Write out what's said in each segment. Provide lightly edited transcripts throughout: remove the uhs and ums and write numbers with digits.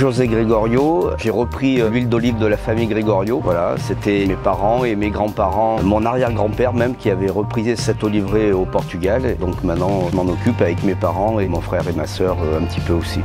José Gregorio. J'ai repris l'huile d'olive de la famille Gregorio. Voilà, c'était mes parents et mes grands-parents, mon arrière-grand-père même, qui avait repris cette oliverie au Portugal. Et donc maintenant, je m'en occupe avec mes parents et mon frère et ma sœur un petit peu aussi.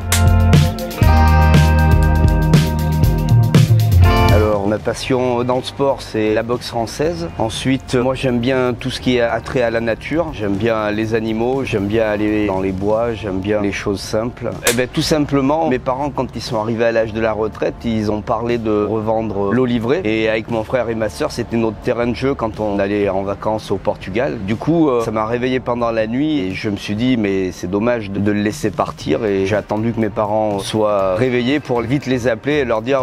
Ma passion dans le sport, c'est la boxe française. Ensuite, moi j'aime bien tout ce qui est attrait à la nature. J'aime bien les animaux, j'aime bien aller dans les bois, j'aime bien les choses simples. Et bien tout simplement, mes parents, quand ils sont arrivés à l'âge de la retraite, ils ont parlé de revendre l'oliverie. Et avec mon frère et ma sœur, c'était notre terrain de jeu quand on allait en vacances au Portugal. Du coup, ça m'a réveillé pendant la nuit et je me suis dit, mais c'est dommage de le laisser partir. Et j'ai attendu que mes parents soient réveillés pour vite les appeler et leur dire,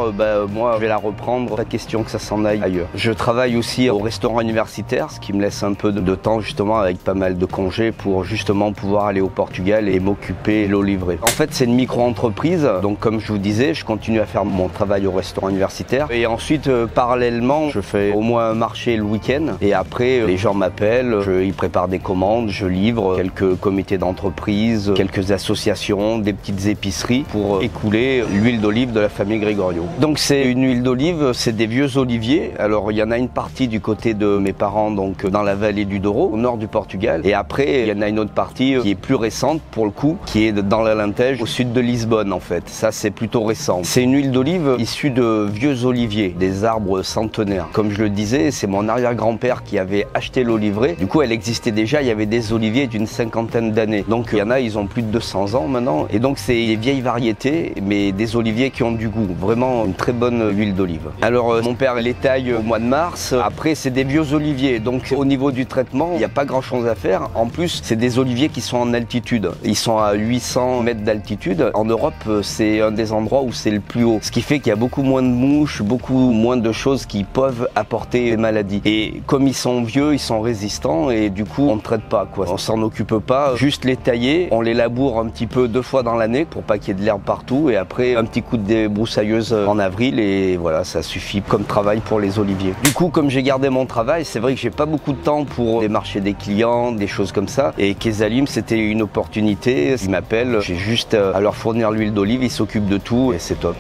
moi je vais la reprendre. Pas question que ça s'en aille ailleurs. Je travaille aussi au restaurant universitaire, ce qui me laisse un peu de temps justement avec pas mal de congés pour justement pouvoir aller au Portugal et m'occuper de l'oliverie. En fait, c'est une micro-entreprise, donc comme je vous disais, je continue à faire mon travail au restaurant universitaire et ensuite parallèlement, je fais au moins un marché le week-end et après les gens m'appellent, ils préparent des commandes, je livre quelques comités d'entreprise, quelques associations, des petites épiceries pour écouler l'huile d'olive de la famille Gregorio. Donc c'est une huile d'olive, c'est des vieux oliviers. Alors il y en a une partie du côté de mes parents, donc dans la vallée du Douro, au nord du Portugal. Et après, il y en a une autre partie qui est plus récente pour le coup, qui est dans l'Alentejo, au sud de Lisbonne en fait. Ça c'est plutôt récent. C'est une huile d'olive issue de vieux oliviers, des arbres centenaires. Comme je le disais, c'est mon arrière-grand-père qui avait acheté l'oliverie. Du coup, elle existait déjà, il y avait des oliviers d'une 50aine d'années. Donc il y en a, ils ont plus de 200 ans maintenant. Et donc c'est des vieilles variétés, mais des oliviers qui ont du goût. Vraiment une très bonne huile d'olive. Alors mon père les taille au mois de mars. Après c'est des vieux oliviers, donc au niveau du traitement il n'y a pas grand chose à faire. En plus c'est des oliviers qui sont en altitude. Ils sont à 800 mètres d'altitude. En Europe c'est un des endroits où c'est le plus haut. Ce qui fait qu'il y a beaucoup moins de mouches, beaucoup moins de choses qui peuvent apporter des maladies. Et comme ils sont vieux, ils sont résistants et du coup on ne traite pas quoi. On s'en occupe pas, juste les tailler. On les laboure un petit peu 2 fois dans l'année pour pas qu'il y ait de l'herbe partout et après un petit coup de débroussailleuse en avril et voilà, ça suffit comme travail pour les oliviers. Du coup, comme j'ai gardé mon travail, c'est vrai que j'ai pas beaucoup de temps pour démarcher des clients, des choses comme ça. Et Kesalim, c'était une opportunité. Ils m'appellent, j'ai juste à leur fournir l'huile d'olive, ils s'occupent de tout et c'est top.